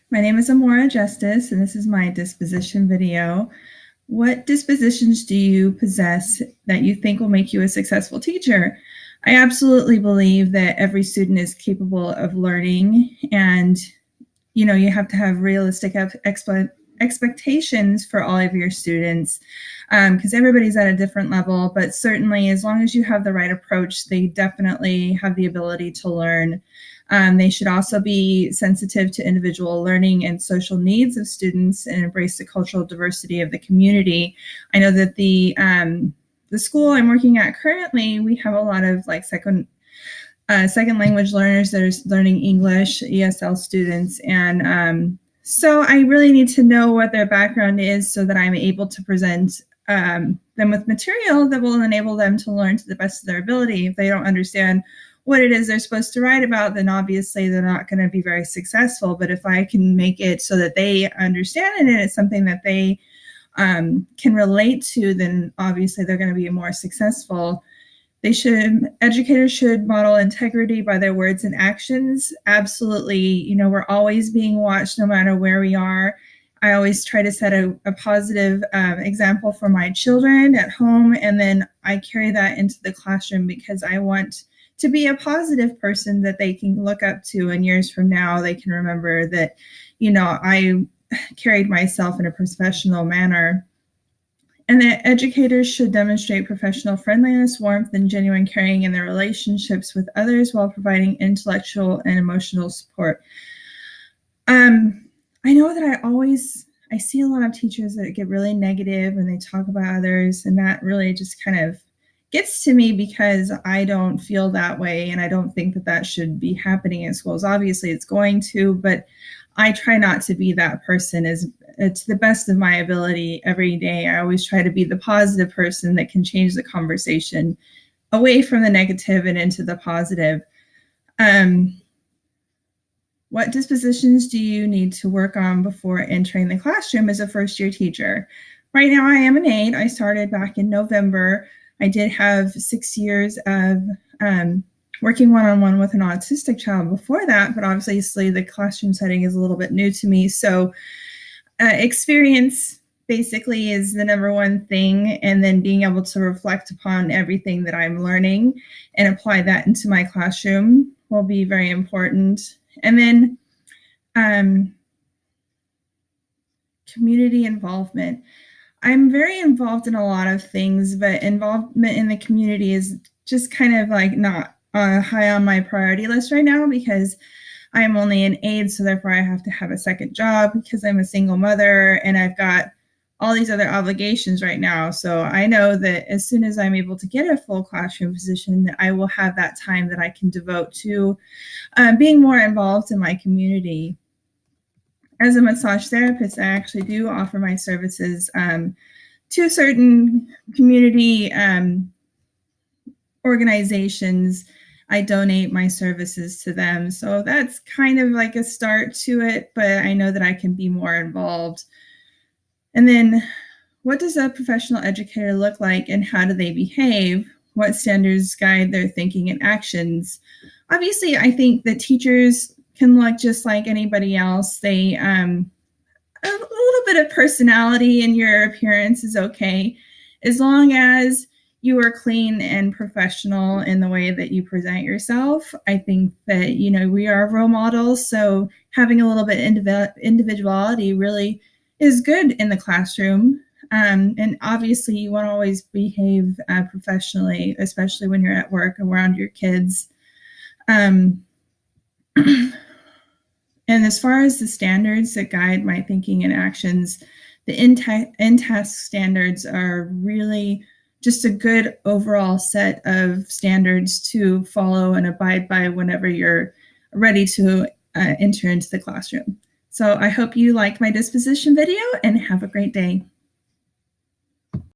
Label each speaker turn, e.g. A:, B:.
A: My name is Amora Justice, and this is my disposition video. What dispositions do you possess that you think will make you a successful teacher? I absolutely believe that every student is capable of learning, and you have to have realistic expectations for all of your students because everybody's at a different level. But certainly, as long as you have the right approach, they definitely have the ability to learn. They should also be sensitive to individual learning and social needs of students and embrace the cultural diversity of the community. I know that the school I'm working at currently, we have a lot of second language learners that are learning English, ESL students, and so I really need to know what their background is so that I'm able to present them with material that will enable them to learn to the best of their ability. If they don't understand what it is they're supposed to write about, then obviously they're not going to be very successful. But if I can make it so that they understand it and it's something that they can relate to, then obviously they're going to be more successful. Educators should model integrity by their words and actions. Absolutely. We're always being watched no matter where we are. I always try to set a positive example for my children at home, and then I carry that into the classroom because I want to be a positive person that they can look up to, and years from now they can remember that, I carried myself in a professional manner. And that educators should demonstrate professional friendliness, warmth, and genuine caring in their relationships with others while providing intellectual and emotional support. I know that I see a lot of teachers that get really negative and they talk about others, and that really just kind of gets to me because I don't feel that way, and I don't think that that should be happening in schools. Obviously, it's going to, but I try not to be that person to the best of my ability every day. I always try to be the positive person that can change the conversation away from the negative and into the positive. What dispositions do you need to work on before entering the classroom as a first-year teacher? Right now, I am an aide. I started back in November. I did have 6 years of working one-on-one with an autistic child before that, but obviously the classroom setting is a little bit new to me. So experience basically is the number one thing, and then being able to reflect upon everything that I'm learning and apply that into my classroom will be very important. And then community involvement. I'm very involved in a lot of things, but involvement in the community is just kind of not high on my priority list right now because I'm only an aide, so therefore I have to have a second job because I'm a single mother and I've got all these other obligations right now. So I know that as soon as I'm able to get a full classroom position, I will have that time that I can devote to being more involved in my community. As a massage therapist, I actually do offer my services to certain community organizations. I donate my services to them. So that's kind of like a start to it, but I know that I can be more involved. And then what does a professional educator look like and how do they behave? What standards guide their thinking and actions? Obviously, I think that teachers can look just like anybody else. They a little bit of personality in your appearance is okay, as long as you are clean and professional in the way that you present yourself. I think that, we are role models, so having a little bit individuality really is good in the classroom. And obviously, you want to always behave professionally, especially when you're at work around your kids. And as far as the standards that guide my thinking and actions, the in-task standards are really just a good overall set of standards to follow and abide by whenever you're ready to enter into the classroom. So I hope you liked my disposition video and have a great day.